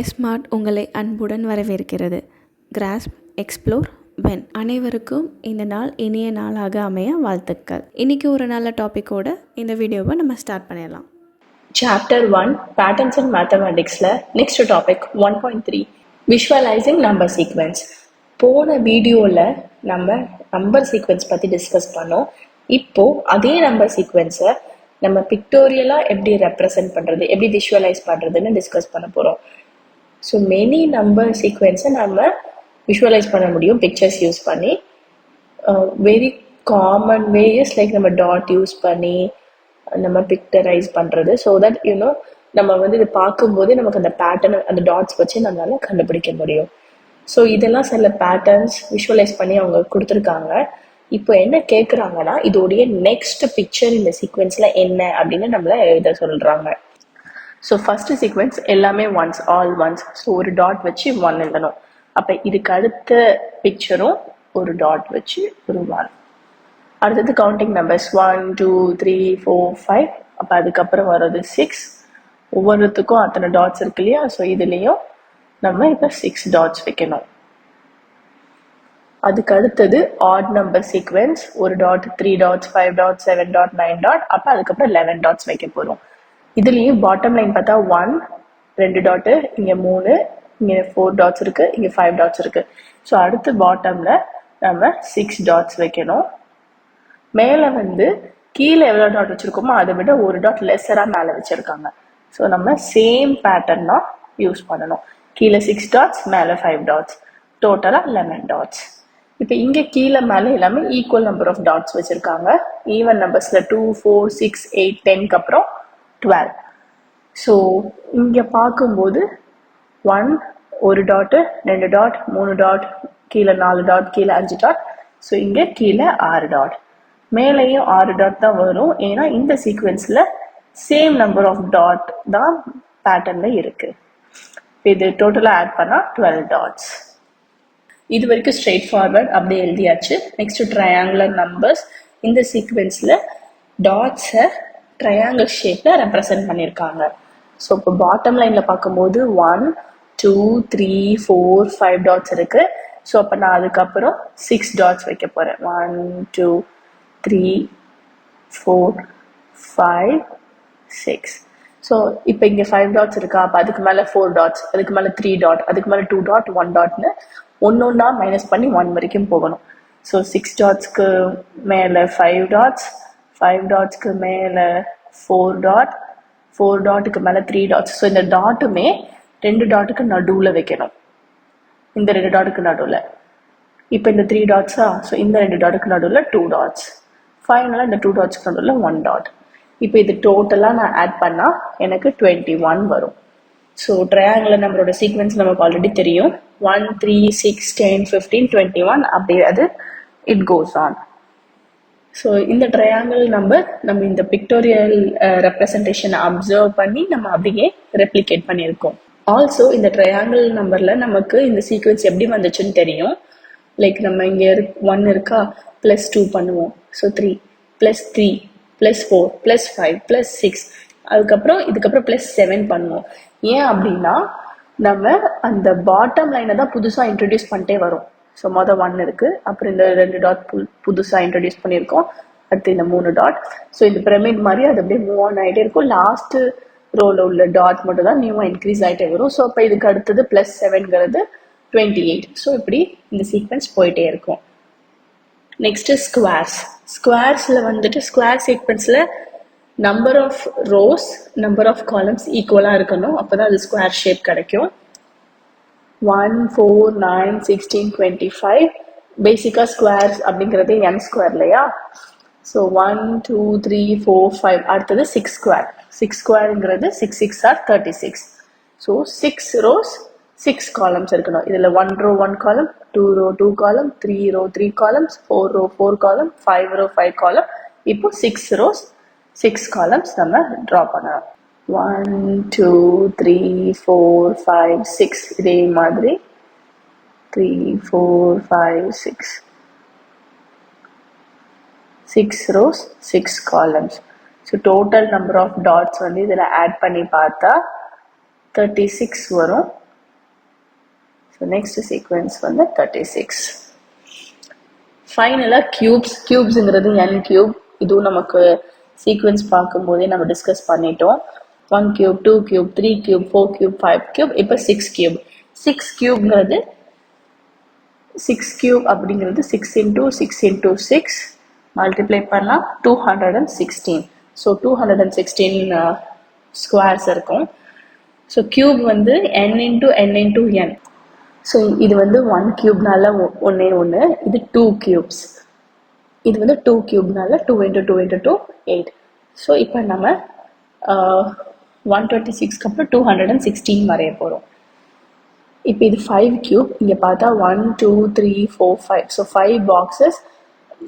Smart உங்களை அன்புடன் வரவேற்கிறது. Grass, explore, when. அனைவருக்கும் இந்த நாள் இனிய நாளாக அமைய வாழ்த்துக்கள். இன்றைக்கி ஒரு நல்ல டாப்பிக்கோட இந்த வீடியோவை நம்ம ஸ்டார்ட் பண்ணிடலாம். Chapter 1 Patterns in Mathematicsல next topic 1.3 visualising number sequence. போன வீடியோவில் நம்ம நம்பர் சீக்வென்ஸ் பற்றி டிஸ்கஸ் பண்ணோம். இப்போது அதே நம்பர் சீக்வென்ஸை நம்ம பிக்டோரியலாக எப்படி ரெப்ரசன்ட் பண்ணுறது, எப்படி விஷுவலைஸ் பண்ணுறதுன்னு டிஸ்கஸ் பண்ண போகிறோம். ஸோ மெனி நம்பர் சீக்வென்ஸை நம்ம விஷுவலைஸ் பண்ண முடியும் பிக்சர்ஸ் யூஸ் பண்ணி. Very common way is like நம்ம டாட் யூஸ் பண்ணி நம்ம பிக்டரைஸ் பண்ணுறது. ஸோ தட் யூனோ நம்ம வந்து இது பார்க்கும்போது நமக்கு அந்த பேட்டர்ன், அந்த டாட்ஸ் வச்சு நம்மளால கண்டுபிடிக்க முடியும். ஸோ இதெல்லாம் சில பேட்டர்ன்ஸ் விஷுவலைஸ் பண்ணி அவங்க கொடுத்துருக்காங்க. இப்போ என்ன கேட்குறாங்கன்னா, இதோடைய நெக்ஸ்ட் பிக்சர் இந்த சீக்வென்ஸில் என்ன அப்படின்னு நம்மளை எழுத சொல்கிறாங்க. ஸோ ஃபஸ்ட்டு சீக்வென்ஸ் எல்லாமே ஒன்ஸ், ஆல் ஒன்ஸ். ஸோ ஒரு டாட் வச்சு ஒன் எழுதணும். அப்போ இதுக்கு அடுத்த பிக்சரும் ஒரு டாட் வச்சு ஒரு ஒன். அடுத்தது கவுண்டிங் நம்பர்ஸ் 1 2 3 4 5. அப்போ அதுக்கப்புறம் வர்றது 6. ஒவ்வொருத்துக்கும் அத்தனை டாட்ஸ் இருக்கு இல்லையா? ஸோ இதுலேயும் நம்ம இப்போ 6 டாட்ஸ் வைக்கணும். அதுக்கு அடுத்தது ஆட் நம்பர் சீக்வென்ஸ், ஒரு dot, 3 dots, 5 dots, 7 dot, 9 dot. அப்போ அதுக்கப்புறம் 11 டாட்ஸ் வைக்க போகிறோம். இதுலேயும் பாட்டம் லைன் பார்த்தா 1 2 டாட்டு, இங்கே 3, இங்கே 4 டாட்ஸ் இருக்குது, இங்கே 5 டாட்ஸ் இருக்குது. ஸோ அடுத்து பாட்டமில் நம்ம 6 டாட்ஸ் வைக்கணும். மேலே வந்து கீழே எவ்வளோ டாட் வச்சுருக்கோமோ அதை விட ஒரு டாட் லெஸ்ஸராக மேலே வச்சுருக்காங்க. ஸோ நம்ம சேம் பேட்டர்ன் தான் யூஸ் பண்ணணும். கீழே 6 டாட்ஸ், மேலே 5 டாட்ஸ், டோட்டலாக 11 டாட்ஸ். இப்போ இங்கே கீழே மேலே எல்லாமே ஈக்குவல் நம்பர் ஆஃப் டாட்ஸ் வச்சுருக்காங்க. ஈவன் நம்பர்ஸில் 2 4 6 8 10க்கு அப்புறம் 12. ஸோ இங்கே பார்க்கும்போது 1 ஒரு டாட்டு, 2 டாட், 3 டாட், கீழே 4 டாட், கீழே 5 டாட். ஸோ இங்கே கீழே 6 டாட், மேலேயும் 6 டாட் தான் வரும். ஏன்னா இந்த சீக்வென்ஸில் சேம் நம்பர் ஆஃப் டாட் தான் பேட்டர்னில் இருக்குது. இது டோட்டலாக ஆட் பண்ணால் 12 டாட்ஸ். இது வரைக்கும் ஸ்ட்ரெயிட் ஃபார்வர்ட் அப்படியே எழுதியாச்சு. Next triangular numbers. இந்த சீக்வென்ஸில் டாட்ஸை ட்ரையாங்கிள் ஷேப்பில் ரெப்ரசன்ட் பண்ணியிருக்காங்க. ஸோ இப்போ பாட்டம் லைனில் பார்க்கும்போது 1 2 3 4 5 டாட்ஸ் இருக்குது. ஸோ அப்போ நான் அதுக்கப்புறம் 6 டாட்ஸ் வைக்க போகிறேன். 1 2 3 4 5 6. ஸோ இப்போ இங்கே 5 டாட்ஸ் இருக்கா? அப்போ அதுக்கு மேலே 4 டாட்ஸ், அதுக்கு மேலே 3 டாட், அதுக்கு மேலே 2 டாட் 1 டாட்னு ஒன்றா மைனஸ் பண்ணி 1 வரைக்கும் போகணும். ஸோ 6 டாட்ஸ்க்கு மேலே 5 டாட்ஸ், 5 டாட்ஸ்க்கு மேலே 4 டாட், 4 டாட்டுக்கு மேலே 3 டாட்ஸ். ஸோ இந்த டாட்டுமே 2 டாட்டுக்கு நடுவில் வைக்கணும், இந்த 2 டாட்டுக்கு நடுவில். இப்போ இந்த 3 டாட்ஸா? ஸோ இந்த 2 டாட்டுக்கு நடுவில் 2 டாட்ஸ், ஃபைனலாக இந்த 2 டாட்ஸ்க்கு நடுவில் 1 டாட். இப்போ இது டோட்டலாக நான் ஆட் பண்ணால் எனக்கு 21 வரும். ஸோ ட்ரையாங்குலர் நம்பரோட சீக்வென்ஸ் நமக்கு ஆல்ரெடி தெரியும். 1 3 6 10 15 21 அப்படியே அது இட் கோஸ் ஆன். ஸோ இந்த ட்ரையாங்கிள் நம்பர் நம்ம இந்த பிக்டோரியல் ரெப்ரசன்டேஷனை அப்சர்வ் பண்ணி நம்ம அப்படியே ரெப்ளிகேட் பண்ணியிருக்கோம். ஆல்சோ இந்த ட்ரையாங்கிள் நம்பரில் நமக்கு இந்த சீக்வென்ஸ் எப்படி வந்துச்சுன்னு தெரியும். லைக் நம்ம இங்கே 1 இருக்கா, +2 பண்ணுவோம். ஸோ 3 +3 +4 +5 +6, அதுக்கப்புறம் இதுக்கப்புறம் +7 பண்ணுவோம். ஏன் அப்படின்னா நம்ம அந்த பாட்டம் லைனை தான் புதுசாக இன்ட்ரடியூஸ் பண்ணிட்டே வரும். ஸோ மொதல் 1 இருக்குது, அப்புறம் இந்த 2 டாட் புதுசாக இன்ட்ரடியூஸ் பண்ணியிருக்கோம், அடுத்து இந்த 3 டாட். ஸோ இந்த பிரமிட் மாதிரி அது அப்படியே மூவ் ஆன் ஆகிட்டே இருக்கும். லாஸ்ட்டு ரோவில் உள்ள டாட் மட்டும் தான் நியூவாக இன்க்ரீஸ் ஆகிட்டே வரும். ஸோ அப்போ இதுக்கு அடுத்தது +7ங்கிறது 28. ஸோ இப்படி இந்த சீக்வென்ஸ் போயிட்டே இருக்கும். Next squares. ஸ்கொயர்ஸில் வந்துட்டு ஸ்கொயர் சீக்வென்ஸில் number of rows, number of columns ஈக்குவலாக இருக்கணும். அப்போ தான் அது ஸ்கொயர் ஷேப் கிடைக்கும். 1 4 9 16 25. பேசிக்காக ஸ்கொயர்ஸ் அப்படிங்கிறது n ஸ்கொயர் இல்லையா? ஸோ 1 2 3 4 5. அடுத்தது 6 ஸ்கொயர். 6 ஸ்கொயருங்கிறது 6 6 ஆர் 36. ஸோ 6 ரோஸ் 6 காலம்ஸ் இருக்கணும். இதில் 1 ரோ 1 காலம், 2 ரோ 2 காலம், 3 ரோ 3 காலம்ஸ், 4 ரோ 4 காலம், 5 ரோ 5 காலம். இப்போ 6 ரோஸ் 6 காலம்ஸ் நம்ம ட்ரா பண்ணலாம். 1 2 3 4 5 6. இதே மாதிரி 3 4 5 6 6 rows 6 columns. So total number of dots வந்து இதில் ஆட் பண்ணி பார்த்தா 36 வரும். ஸோ நெக்ஸ்ட் சீக்வன்ஸ் வந்து 36. ஃபைனலாக கியூப்ஸுங்கிறது n கியூப். இதுவும் நமக்கு சீக்வன்ஸ் பார்க்கும்போதே நம்ம டிஸ்கஸ் பண்ணிட்டோம். 1 cube, 2 cube, 3 cube, 4 cube, 5 cube, இப்போ 6 கியூப். 6 கியூப்ங்கிறது 6 கியூப் அப்படிங்கிறது 6 இன்டூ 6 இன்டூ 6 மல்டிப்ளை பண்ணால் 216. ஸோ 216 ஸ்கொயர்ஸ் இருக்கும். ஸோ கியூப் வந்து n into n into n. So இது வந்து 1 கியூப்னால ஒன்னே ஒன்று, இது 2 கியூப்ஸ். இது வந்து 2 கியூப்னால 2 இன்டூ 2 இன்டூ 2 8. ஸோ இப்போ நம்ம 126க்கு அப்புறம் 216 வரைய போகிறோம். இப்போ இது 5 கியூப். இங்கே பார்த்தா 1 2 3 4 5. ஸோ 5 பாக்ஸஸ்,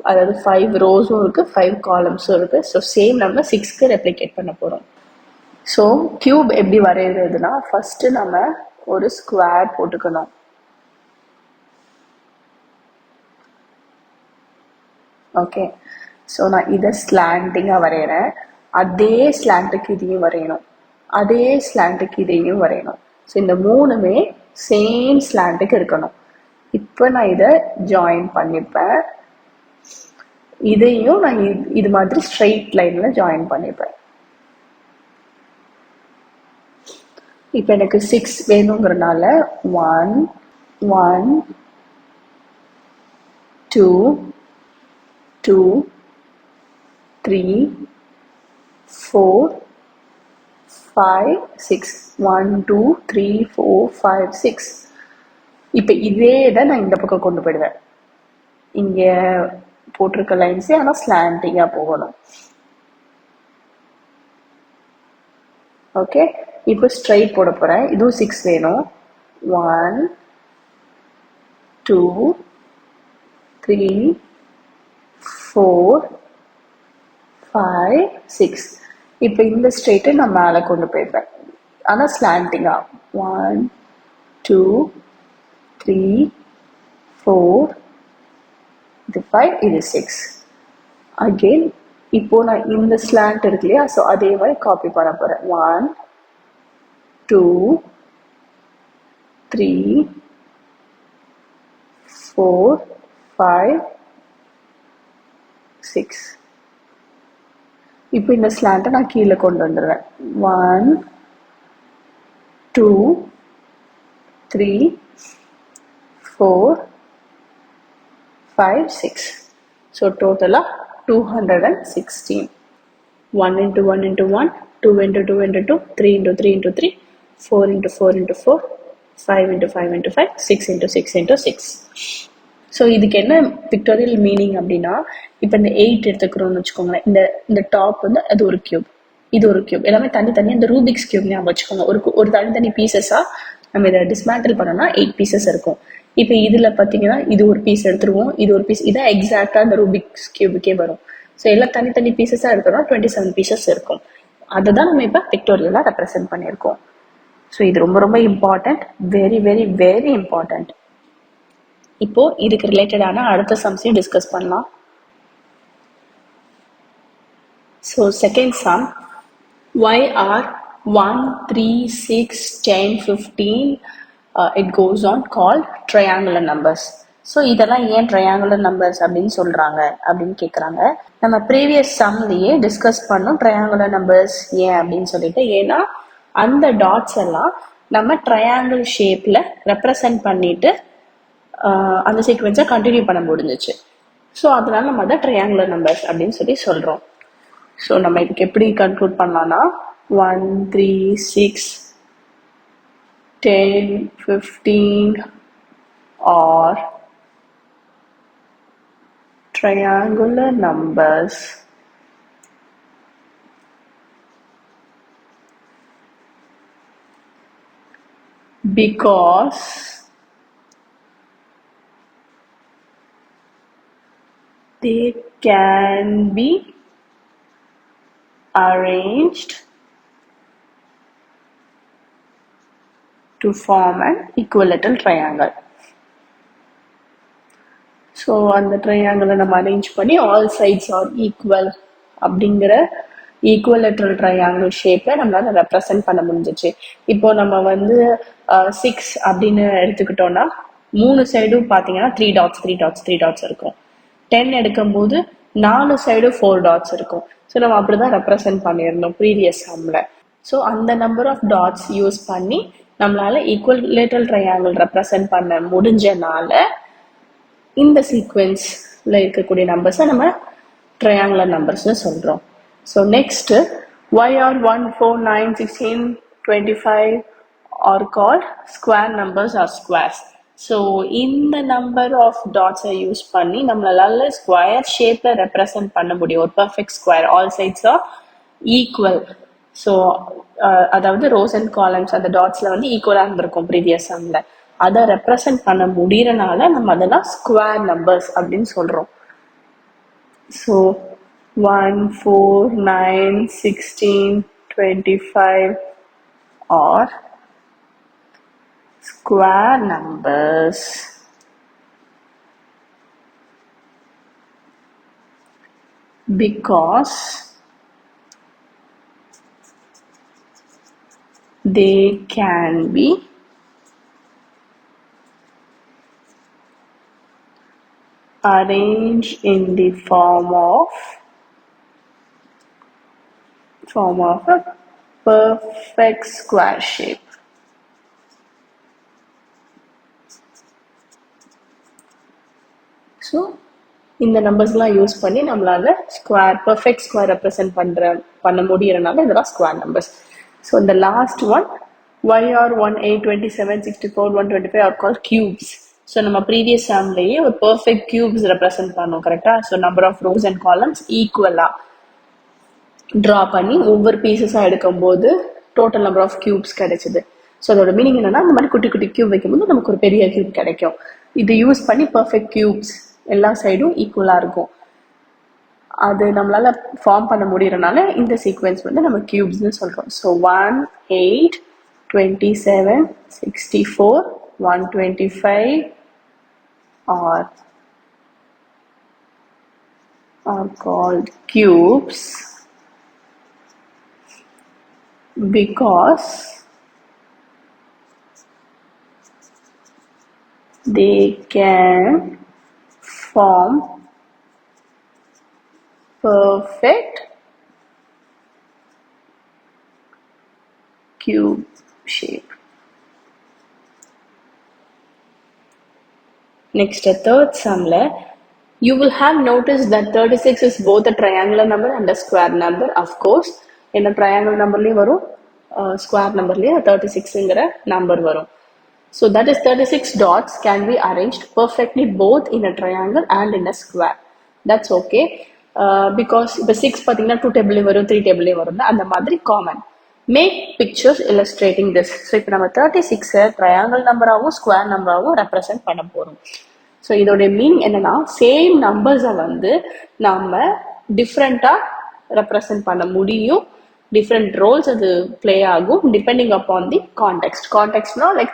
அதாவது 5 ரோஸும் இருக்குது, 5 காலம்ஸும் இருக்குது. ஸோ சேம் நம்ம 6க்கு ரெப்ளிகேட் பண்ண போகிறோம். ஸோ கியூப் எப்படி வரைகிறதுனா, ஃபஸ்ட்டு நம்ம ஒரு ஸ்கொயர் போட்டுக்கணும். ஓகே, ஸோ நான் இதை ஸ்லாண்டிங்காக வரைகிறேன். அதே ஸ்லாண்டுக்கு இதையும் வரையணும், அதே ஸ்லாண்டுக்கு இதையும் வரையணும். ஸோ இந்த மூணுமே சேம் ஸ்லாண்டுக்கு இருக்கணும். இப்போ நான் இதை ஜாயின் பண்ணிப்பேன். இதையும் நான் இது மாதிரி ஸ்ட்ரெயிட் லைனில் ஜாயின் பண்ணிப்பேன். இப்போ எனக்கு 6 வேணுங்கிறனால 1 1 2 2 3 4 5 6 1 2 3 4 5 6. இப்போ இதே தான் நான் இந்த பக்கம் கொண்டு போயிடுவேன். இங்கே போட்டிருக்க லைன்ஸே ஆனால் ஸ்லாண்டிங்காக போகணும். ஓகே, இப்போ ஸ்ட்ரைட் போட போகிறேன். இதுவும் 6 வேணும். 1 2 3 4 5 6. இப்போ இந்த ஸ்ட்ரெயிட்டை நான் மேலே கொண்டு போயிருப்பேன், ஆனால் ஸ்லாண்டிங்காக. 1 2 3 4 இது 5 இது 6. அகெயின் இப்போ நான் இந்த ஸ்லாண்ட் இருக்கு இல்லையா, ஸோ அதே மாதிரி காப்பி பண்ண போகிறேன். 1 2 3 4 5 6. இப்போ இந்த ஸ்லாண்டை நான் கீழே கொண்டு வந்துடுவேன். 1 2 3 4 5 6. ஸோ டோட்டலாக 216. 1 into 1 into 1, 2 into 2 into 2, 3 into 3 into 3, 4 into 4 into 4, 5 into 5 into 5, 6 into 6 into 6. So இதுக்கு என்ன பிக்டோரியல் மீனிங் அப்படின்னா, இப்போ இந்த 8 எடுத்துக்கிறோம்னு வச்சுக்கோங்களேன். இந்த டாப் வந்து அது ஒரு கியூப், இது ஒரு கியூப், எல்லாமே தனித்தனி. இந்த ரூபிக்ஸ் கியூப் ஞாபகம் வச்சுக்கோங்க. ஒரு தனித்தனி பீசஸாக நம்ம இதை டிஸ்மேண்டில் பண்ணோம்னா 8 பீசஸ் இருக்கும். இப்போ இதில் பார்த்தீங்கன்னா இது ஒரு பீஸ் எடுத்துருவோம், இது ஒரு பீஸ். இதான் எக்ஸாக்டாக அந்த ரூபிக்ஸ் கியூபுக்கே வரும். ஸோ எல்லாம் தனித்தனி பீசஸாக எடுத்தோம்னா 27 பீசஸ் இருக்கும். அதை தான் நம்ம இப்போ பிக்டோரியலாக ரெப்ரசென்ட் பண்ணியிருக்கோம். ஸோ இது ரொம்ப ரொம்ப important, very very very important. இப்போ இதுக்கு ரிலேட்டடான அடுத்த சம்ஸையும் டிஸ்கஸ் பண்ணலாம். So second sum, y are 1 3 6 10 15 it goes on called triangular numbers. So இதெல்லாம் ஏன் ட்ரையாங்குலர் நம்பர்ஸ் அப்படின்னு சொல்கிறாங்க அப்படின்னு கேட்குறாங்க. நம்ம ப்ரீவியஸ் சம்லேயே டிஸ்கஸ் பண்ணோம் ட்ரையாங்குலர் நம்பர்ஸ் ஏன் அப்படின்னு சொல்லிட்டு. ஏன்னா அந்த டாட்ஸ் எல்லாம் நம்ம ட்ரையாங்கிள் ஷேப்பில் ரெப்ரசன்ட் பண்ணிட்டு அந்த சீக்வென்ஸை கண்டினியூ பண்ண முடிஞ்சிச்சு. ஸோ அதனால நம்ம அதை ட்ரையாங்குலர் நம்பர்ஸ் அப்படின்னு சொல்லி சொல்கிறோம். ஸோ நம்ம இதுக்கு எப்படி கன்க்ளூட் பண்ணலாம்னா 1 3 6 10 15 or triangular numbers because they can be arranged to form an equilateral triangle. So அந்த ட்ரையாங்கிளை நம்ம அரேஞ்ச் பண்ணி ஆல் சைட்ஸ் ஆர் ஈக்குவல் அப்படிங்கிற ஈக்குவலேட்ரல் ட்ரையாங்கிள் ஷேப்பில் நம்மளால ரெப்ரசன்ட் பண்ண முடிஞ்சிச்சு. இப்போ நம்ம வந்து 6 அப்படின்னு எடுத்துக்கிட்டோம்னா 3 சைடும் பார்த்தீங்கன்னா 3 டாட்ஸ் 3 டாட்ஸ் 3 டாட்ஸ் இருக்கும். 10 எடுக்கும்போது 4 சைடும் 4 டாட்ஸ் இருக்கும். ஸோ நம்ம அப்படிதான் ரெப்ரசன்ட் பண்ணியிருந்தோம் ப்ரீவியஸ் சம்மில். ஸோ அந்த நம்பர் ஆஃப் டாட்ஸ் யூஸ் பண்ணி நம்மளால ஈக்குவலேட்ரல் ட்ரையாங்கிள் ரெப்ரசன்ட் பண்ண முடிஞ்சனால இந்த சீக்வென்ஸ்ல இருக்கக்கூடிய நம்பர்ஸை நம்ம ட்ரையாங்குலர் நம்பர்ஸ்னு சொல்கிறோம். So next why are 1, 4, 9, 16, 25 are called square numbers or squares. So இந்த நம்பர் ஆஃப் டாட்ஸை யூஸ் பண்ணி நம்மளால ஸ்கொயர் ஷேப்பில் ரெப்ரசன்ட் பண்ண முடியும். ஒரு perfect square, all sides are equal. So அதாவது ரோஸ் அண்ட் காலம்ஸ் அந்த டாட்ஸில் வந்து ஈக்குவலாக இருந்திருக்கும் ப்ரீவியஸ் சம்மில். அதை ரெப்ரசன்ட் பண்ண முடியறனால நம்ம அதெல்லாம் ஸ்கொயர் நம்பர்ஸ் அப்படின்னு சொல்கிறோம். So 1, 4, 9, 16, 25 are square numbers because they can be arranged in the form of a perfect square shape. So இந்த நம்பர்ஸ்லாம் யூஸ் பண்ணி நம்மளால பர்ஃபெக்ட் ஸ்கொயர் ரெப்ரசென்ட் பண்ண முடியறனால இதெல்லாம் ஸ்கொயர் நம்பர்ஸ். ஸோ இந்த last one y are 1, 8, 27, 64, 125 are called cubes. So நம்ம previous சாம்லேயே ஒரு perfect cubes represent பண்ணோம் கரெக்டாக. So number of rows and columns ஈக்குவலாக ட்ரா பண்ணி ஒவ்வொரு பீசஸாக எடுக்கும்போது டோட்டல் நம்பர் ஆஃப் கியூப்ஸ் கிடைச்சிது. ஸோ அதோட மீனிங் என்னன்னா, இந்த மாதிரி குட்டி குட்டி கியூப் வைக்கும்போது நமக்கு ஒரு பெரிய கியூப் கிடைக்கும். இது யூஸ் பண்ணி பர்ஃபெக்ட் கியூப்ஸ் எல்லா சைடும் ஈக்குவலாக இருக்கும். அது நம்மளால ஃபார்ம் பண்ண முடியறனால இந்த சீக்வென்ஸ் வந்து நம்ம கியூப்ஸ்னு சொல்கிறோம். So 1, 8, 27, 64, 125 are called cubes because they can form perfect cube shape. Next, third sumல you will have noticed that 36 is both a triangular number and a square number. Of course, என்ன triangle numberலயும் வரும், square numberலயும் 36ங்கிற number வரும். So that is 36 dots can be arranged perfectly both in a triangle and in a square. That's okay. Because இப்போ 6 பார்த்தீங்கன்னா 2 டேபிள்லையும் வரும் 3 டேபிள்லையும் வரும், அந்த மாதிரி common. Make pictures illustrating this. So இப்போ நம்ம 36 ட்ரையாங்கிள் நம்பராகவும் ஸ்கொயர் நம்பராகவும் ரெப்ரசென்ட் பண்ண போகிறோம். ஸோ இதோடைய மீனிங் என்னன்னா, சேம் நம்பர்ஸை வந்து நம்ம டிஃப்ரெண்ட்டாக ரெப்ரசென்ட் பண்ண முடியும். டிஃப்ரெண்ட் ரோல்ஸ் அது பிளே ஆகும் டிபெண்டிங் அப்பான் தி கான்டெக்ட். கான்டெக்ட்னா லைக்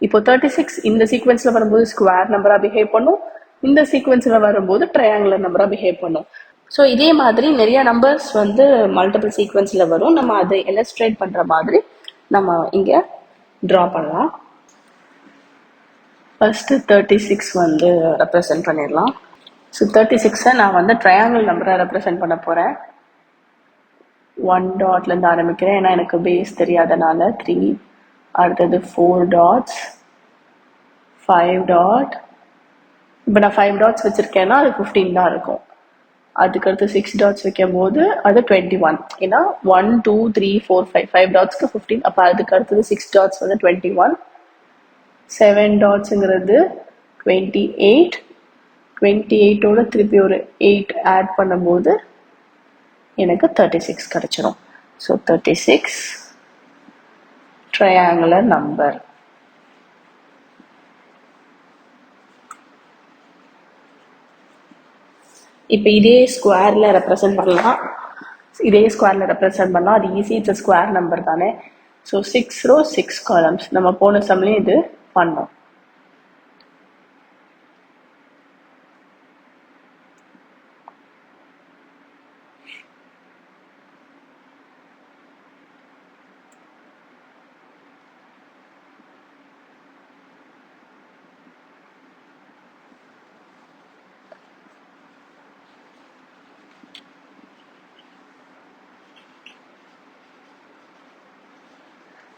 இப்போ 36 இந்த சீக்வென்ஸில் வரும்போது ஸ்கொயர் நம்பராக பிஹேவ் பண்ணும், இந்த சீக்வென்ஸில் வரும்போது ட்ரையாங்குலர் நம்பராக பிஹேவ் பண்ணும். ஸோ இதே மாதிரி நிறைய நம்பர்ஸ் வந்து மல்டிபிள் சீக்வென்ஸில் வரும். நம்ம அதை இல்லஸ்ட்ரேட் பண்ணுற மாதிரி நம்ம இங்கே ட்ரா பண்ணலாம். ஃபர்ஸ்ட்டு 36 வந்து ரெப்ரசென்ட் பண்ணிடலாம். ஸோ 36 நான் வந்து ட்ரையாங்கிள் நம்பரை ரெப்ரசென்ட் பண்ண போகிறேன். 1 டாட்லேருந்து ஆரம்பிக்கிறேன், ஏன்னா எனக்கு பேஸ் தெரியாதனால. 3, அடுத்தது 4 டாட்ஸ், 5 டாட். இப்போ நான் 5 டாட்ஸ் வச்சுருக்கேன்னா அது 15 தான் இருக்கும். அதுக்கடுத்து 6 டாட்ஸ் வைக்கும் போது அது 21. ஏன்னா 1, 2, 3, 4, 5 5 டாட்ஸ்க்கு 15. அப்போ அதுக்கு அடுத்தது 6 டாட்ஸ் வந்து 21. 7 டாட்ஸுங்கிறது 28. 28ஓட திருப்பி ஒரு 8 ஆட் பண்ணும்போது எனக்கு 36 கிடைச்சிரும். So 36 triangular number. இப்போ இதே ஸ்கொயரில் ரெப்ரசென்ட் பண்ணலாம். அது ஈஸி. இட்ஸ் ஸ்கொயர் நம்பர் தானே. So 6 rows 6 columns. நம்ம போன சம்லேயும் இது பண்ணோம்.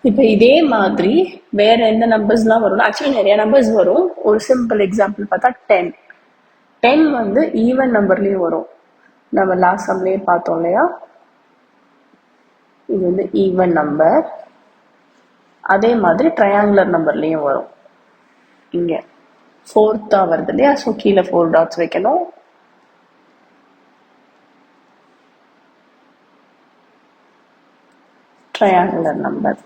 இப்போ இதே மாதிரி வேற எந்த நம்பர்ஸ்லாம் வரும்? ஆக்சுவலி நிறைய நம்பர்ஸ் வரும். ஒரு சிம்பிள் எக்ஸாம்பிள் பார்த்தா 10. 10 வந்து ஈவன் நம்பர்லேயும் வரும். நம்ம லாஸ்ட் சம்லேயே பார்த்தோம் இல்லையா, இது வந்து ஈவன் நம்பர். அதே மாதிரி ட்ரையாங்குலர் நம்பர்லேயும் வரும். இங்கே ஃபோர்த்தாக வருது இல்லையா, ஸோ கீழே 4 டாட்ஸ் வைக்கணும். Triangular number.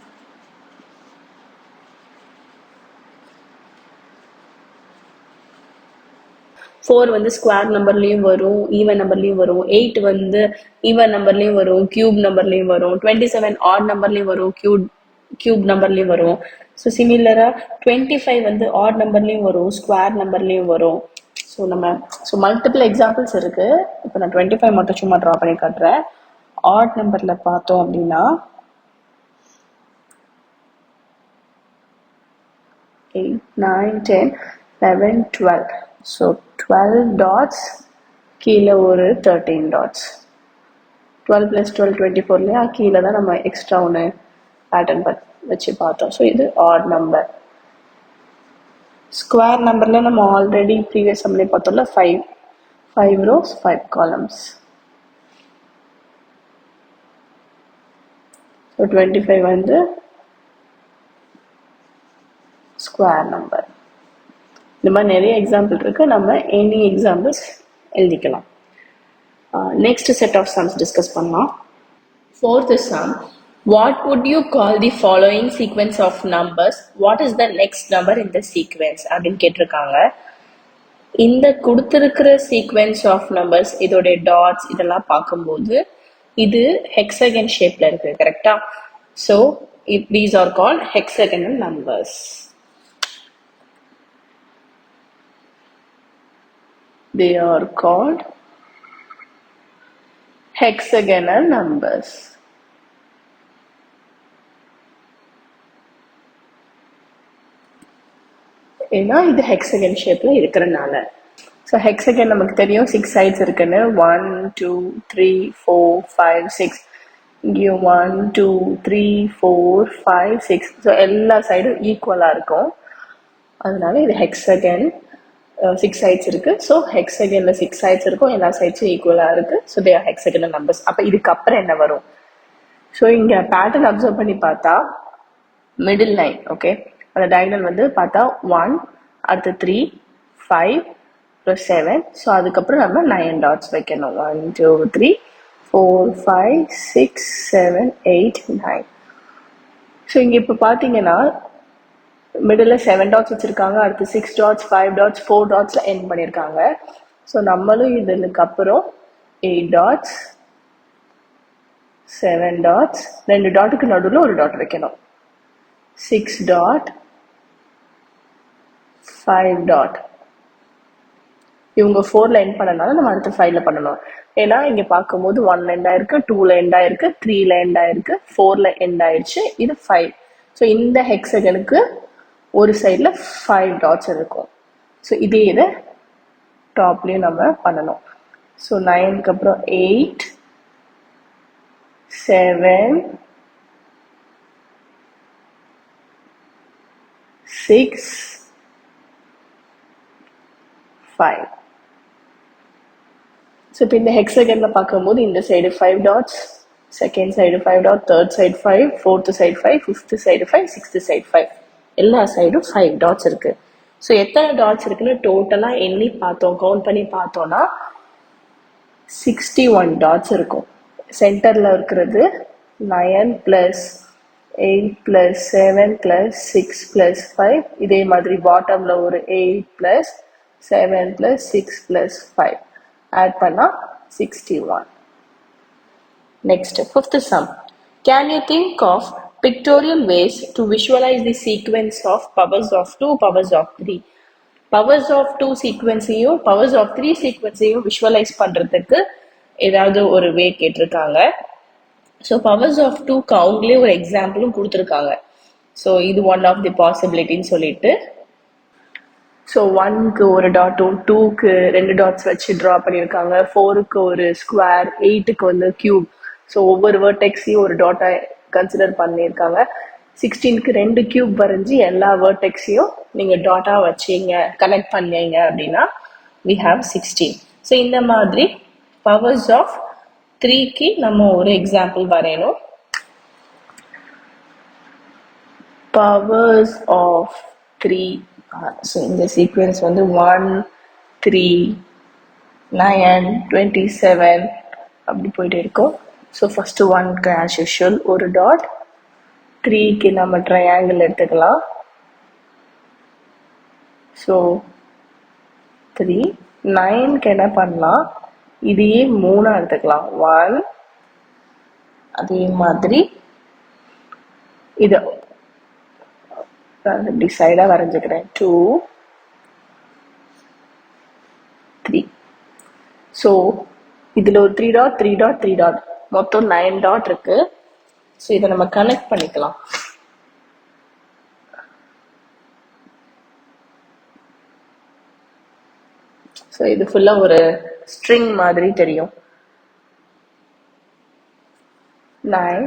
ஃபோர் வந்து ஸ்கொயர் நம்பர்லேயும் வரும், ஈவன் நம்பர்லேயும் வரும். 8 வந்து ஈவன் நம்பர்லேயும் வரும், கியூப் நம்பர்லேயும் வரும். 27 ஆட் நம்பர்லேயும் வரும், கியூப் நம்பர்லேயும் வரும். ஸோ சிமிலராக 25 வந்து ஆட் நம்பர்லேயும் வரும், ஸ்கொயர் நம்பர்லேயும் வரும். ஸோ மல்டிபிள் எக்ஸாம்பிள்ஸ் இருக்கு. இப்போ நான் 25 மட்டும் சும்மா ட்ரா பண்ணி காட்டுறேன். ஆட் நம்பரில் பார்த்தோம் அப்படின்னா 8, 9, 10, 11, 12. ஸோ 12 டாட்ஸ், கீழே ஒரு 13 டாட்ஸ். 12 + 12 24 இல்லையா, கீழே தான் நம்ம எக்ஸ்ட்ரா ஒன்று பேட்டர்ன் வச்சு பார்த்தோம். ஸோ இது ஆட் நம்பர். ஸ்கொயர் நம்பரில் நம்ம ஆல்ரெடி ப்ரீவியஸ் சம்லேயே பார்த்தோம்ல, 5 rows 5 columns. ஸோ 25 வந்து ஸ்கொயர் நம்பர். இந்த மாதிரி நிறைய எக்ஸாம்பிள் இருக்கு. நம்ம எனி எக்ஸாம்பிள்ஸ் எழுதிக்கலாம். Next set of sums discuss பண்ணலாம். Fourth sum, what would you call the following sequence of numbers? What is the next number in the sequence அப்படின்னு கேட்டிருக்காங்க. இந்த கொடுத்துருக்கிற சீக்வென்ஸ் ஆஃப் நம்பர்ஸ், இதோடைய டாட்ஸ் இதெல்லாம் பார்க்கும்போது இது ஹெக்ஸகன் ஷேப்ல இருக்கு, கரெக்டா? So these are called hexagonal numbers. They are called hexagonal numbers. ஏன்னா இது ஹெக்ஸகன் ஷேப்ல இருக்கிறனால. ஸோ ஹெக்ஸகன் நமக்கு தெரியும் 6 சைட்ஸ் இருக்குன்னு. 1 2 3 4 5 6. இங்கேயும் 1 2 3 4 5 6. ஸோ எல்லா சைடும் ஈக்குவலாக இருக்கும். அதனால இது ஹெக்ஸகன். 6 சைட்ஸ் இருக்கு. ஸோ ஹெக்ஸகன்ல 6 சைட்ஸ் இருக்கும், எல்லா சைட்ஸும் ஈக்குவலாக இருக்கு. So they are hexagonal numbers. அப்போ இதுக்கப்புறம் என்ன வரும்? ஸோ இங்கே பேட்டர்ன் அப்சர்வ் பண்ணி பார்த்தா மிடில் லைன், ஓகே, அந்த டயகனல் வந்து பார்த்தா 1, அடுத்து 3, 5, அப்புறம் 7. ஸோ அதுக்கப்புறம் நம்ம 9 டாட்ஸ் வைக்கணும். 1 2 3 4 5 6 7 8 9. ஸோ இங்கே இப்போ பார்த்தீங்கன்னா மிடில் 7 டாட்ஸ் வச்சுருக்காங்க, அடுத்து 6 டாட்ஸ் 5 டாட்ஸ் 4 டாட்ஸில் எண்ட் பண்ணியிருக்காங்க. ஸோ நம்மளும் இதுக்கு அப்புறம் 8 டாட்ஸ் 7 டாட்ஸ், 2 டாட்டுக்கு நடுவில் ஒரு டாட் வைக்கணும். 6 டாட் 5 டாட். இவங்க 4ல எண்ட் பண்ணனால நம்ம அடுத்து 5ல பண்ணணும். ஏன்னா இங்கே பார்க்கும்போது 1ல எண்ட் ஆயிருக்கு, 2ல எண்ட் ஆயிருக்கு, 3ல எண்ட் ஆயிருக்கு, 4ல எண்ட் ஆயிடுச்சு, இது 5. ஸோ இந்த ஹெக்ஸகனுக்கு ஒரு சைடில் 5 டாட்ஸ் இருக்கும். ஸோ இதே இதை டாப்லேயும் நம்ம பண்ணணும். ஸோ 9க்கு அப்புறம் 8 7 6 5. ஸோ இப்போ இந்த ஹெக்ஸகனில் பார்க்கும்போது இந்த side 5 dots, second side 5 dot, third side 5, fourth side 5, fifth side 5, sixth side 5. எல்லா சைடும் 5 டாட்ஸ் இருக்கு. ஸோ எத்தனை டாட்ஸ் இருக்குன்னு டோட்டலாக எண்ணி பார்த்தோம், கவுண்ட் பண்ணி பார்த்தோம்னா 61 டாட்ஸ் இருக்கும். சென்டரில் இருக்கிறது 9 + 8 + 7 + 6 + 5. இதே மாதிரி பாட்டமில் ஒரு 8 + 7 + 6 + 5 ஆட் பண்ணால் 61. Next, fifth sum. Can you think of pictorial ways to visualize the sequence of powers of 2, powers of 3? Powers of 2 சீக்வன்ஸையும் powers of 3 சீக்வன்ஸையும் விஷுவலைஸ் பண்ணுறதுக்கு ஏதாவது ஒரு வே கேட்டிருக்காங்க. ஸோ powers of 2க்கு அவங்களே ஒரு எக்ஸாம்பிளும் கொடுத்துருக்காங்க. ஸோ இது ஒன் ஆஃப் தி பாசிபிலிட்டின்னு சொல்லிட்டு, ஸோ 1க்கு ஒரு டாட்டும் 2க்கு 2 டாட்ஸ் வச்சு ட்ரா பண்ணியிருக்காங்க, 4க்கு ஒரு ஸ்கொயர், 8க்கு வந்து கியூப். ஸோ ஒவ்வொரு வேர்டெக்ஸையும் ஒரு டாட்டை கன்சிடர் பண்ணியிருக்காங்க. 16க்கு 2 கியூப் வரைஞ்சி எல்லா வேர்டெக்ஸையும் நீங்கள் டாட்டாக வச்சிங்க கனெக்ட் பண்ணீங்க அப்படின்னா we have 16. ஸோ இந்த மாதிரி பவர்ஸ் ஆஃப் 3க்கு நம்ம ஒரு எக்ஸாம்பிள் வரையணும். Powers of 3. ஸோ இந்த சீக்வென்ஸ் வந்து 1, 3, 9, 27 அப்படி போயிட்டு இருக்கும். ஸோ ஃபஸ்ட்டு 1க்கு ஆஸ் யூஷுவல் ஒரு டாட், 3க்கு நம்ம ட்ரையாங்கிள் எடுத்துக்கலாம். ஸோ 3, 9க்கு என்ன பண்ணலாம், இதையே 3 எடுத்துக்கலாம். 1, அதே மாதிரி இதை இப்படி சைடாக வரைஞ்சிக்கிறேன். 2, 3. ஸோ இதில் ஒரு 3 டாட் 3 டாட் 3 டாட் மொத்தம் 9 டாட் இருக்கு. ஸோ இதை நம்ம கனெக்ட் பண்ணிக்கலாம். ஸோ இது ஃபுல்லாக ஒரு ஸ்ட்ரிங் மாதிரி தெரியும். 9,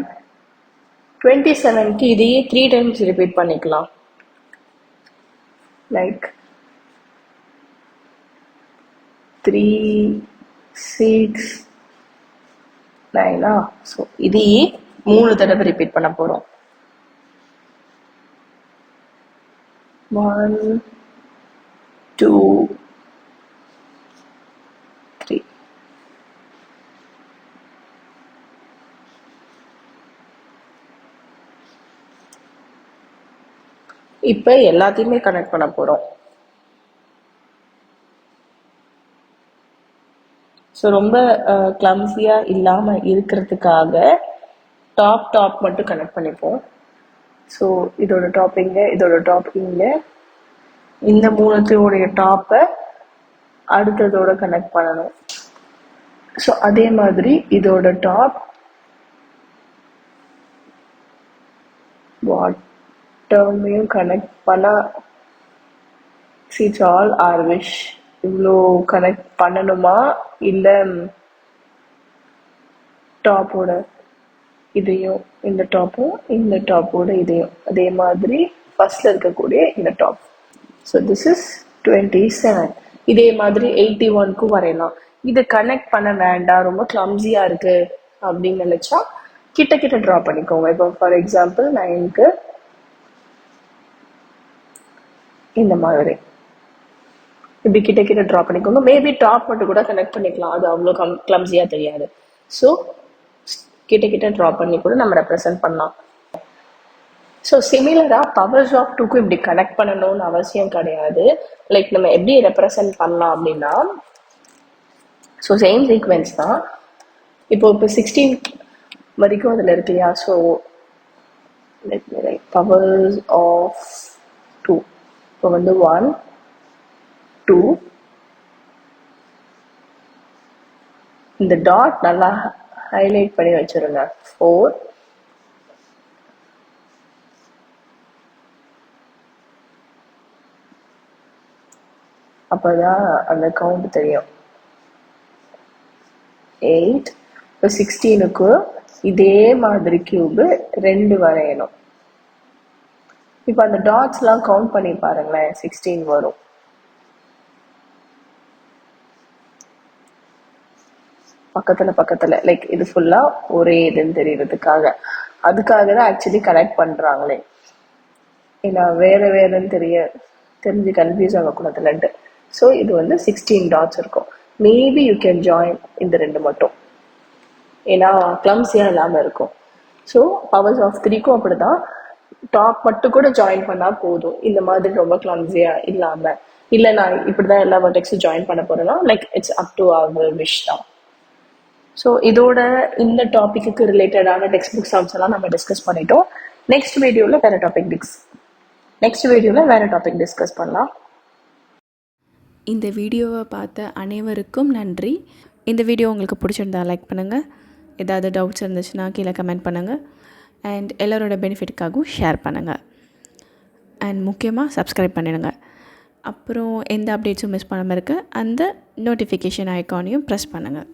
27க்கு இதையே 3 டைம்ஸ் ரிப்பீட் பண்ணிக்கலாம். லைக் 3, 6, 9. ஸோ இதையே 3 தடவை ரிப்பீட் பண்ண போகிறோம். 1, 2, 3. இப்போ எல்லாத்தையுமே கனெக்ட் பண்ண போகிறோம். ஸோ ரொம்ப கிளம்ஸியாக இல்லாமல் இருக்கிறதுக்காக டாப் மட்டும் கனெக்ட் பண்ணிப்போம். ஸோ இதோட டாப்பிங்க, இதோட டாப்பிங்க, இந்த மூணுத்தையோடைய டாப்பை அடுத்ததோட கனெக்ட் பண்ணணும். ஸோ அதே மாதிரி இதோட டாப் பாட்டமையும் கனெக்ட் பண்ண இட்ஸ் ஆல் ஆர் விஷ். இவ்வளோ கனெக்ட் பண்ணணுமா இல்லை டாப்போட இதையும் இந்த டாப்பும் இந்த டாப்போட இதையும் அதே மாதிரி ஃபர்ஸ்ட்ல இருக்கக்கூடிய இந்த டாப். So this is 27. இதே மாதிரி 81க்கும் வரையலாம். இது கனெக்ட் பண்ண வேண்டாம், ரொம்ப கிளம்ஸியாக இருக்கு அப்படின்னு நினைச்சா கிட்ட ட்ரா பண்ணிக்கோங்க. இப்போ ஃபார் எக்ஸாம்பிள் 9க்கு இந்த மாதிரி இப்படி கிட்ட ட்ரா பண்ணிக்கோங்க. மேபி டாப் மட்டும் கூட கனெக்ட் பண்ணிக்கலாம், அது அவ்வளோ கிளம்ஸியாக தெரியாது. ஸோ கிட்ட ட்ரா பண்ணி கூட நம்ம ரெப்ரசென்ட் பண்ணலாம். ஸோ சிமிலராக பவர்ஸ் ஆஃப் 2க்கும் இப்படி கனெக்ட் பண்ணணும்னு அவசியம் கிடையாது. லைக் நம்ம எப்படி ரெப்ரசென்ட் பண்ணலாம் அப்படின்னா, ஸோ சேம் சீக்வென்ஸ் தான். இப்போ 16 வரைக்கும் அதில் இருக்கு இல்லையா. ஸோ பவர்ஸ் ஆஃப் 2 இப்போ வந்து 1, 2, இந்த டாட் நல்லா ஹைலைட் பண்ணி வச்சிருங்க. 4, அப்போதான் அந்த கவுண்ட் தெரியும். 8. இப்போ 16க்கு இதே மாதிரி கியூபு 2 வரையணும். இப்போ அந்த டாட்ஸ்லாம் கவுண்ட் பண்ணி பாருங்களேன், 16 வரும். பக்கத்துல லைக் இது ஃபுல்லா ஒரே இதுன்னு தெரியறதுக்காக, அதுக்காக தான் ஆக்சுவலி கனெக்ட் பண்றாங்களே. ஏன்னா வேறன்னு தெரிஞ்சு கன்ஃபியூஸ் ஆகக்கூடாதுலன்ட்டு. ஸோ இது வந்து 16 டாட்ஸ் இருக்கும். மேபி யூ கேன் ஜாயின் இந்த 2 மட்டும், ஏன்னா கிளம்ஸியாக இல்லாமல் இருக்கும். ஸோ பவர்ஸ் ஆஃப் 3க்கும் அப்படிதான், டாப் மட்டும் கூட ஜாயின் பண்ணால் போதும். இந்த மாதிரி ரொம்ப கிளம்ஸியாக இல்லாமல், இல்லை நான் இப்படி தான் எல்லா வெர்டெக்ஸும் ஜாயின் பண்ண போகிறேன்னா like it's up to our wish தான். ஸோ இதோட இந்த டாப்பிக்கு ரிலேட்டடான டெக்ஸ்ட் புக் சம்ஸ் எல்லாம் நம்ம டிஸ்கஸ் பண்ணிட்டோம். நெக்ஸ்ட் வீடியோவில் வேறு டாபிக் டிஸ்கஸ் பண்ணலாம். இந்த வீடியோவை பார்த்த அனைவருக்கும் நன்றி. இந்த வீடியோ உங்களுக்கு பிடிச்சிருந்தா லைக் பண்ணுங்கள். ஏதாவது டவுட்ஸ் இருந்துச்சுன்னா கீழே கமெண்ட் பண்ணுங்கள். அண்ட் எல்லோரோட பெனிஃபிட்டுக்காகவும் ஷேர் பண்ணுங்கள். அண்ட் முக்கியமாக சப்ஸ்கிரைப் பண்ணிடுங்க. அப்புறம் எந்த அப்டேட்ஸும் மிஸ் பண்ணாமல் இருக்க அந்த நோட்டிஃபிகேஷன் ஐக்கானையும் ப்ரெஸ் பண்ணுங்கள்.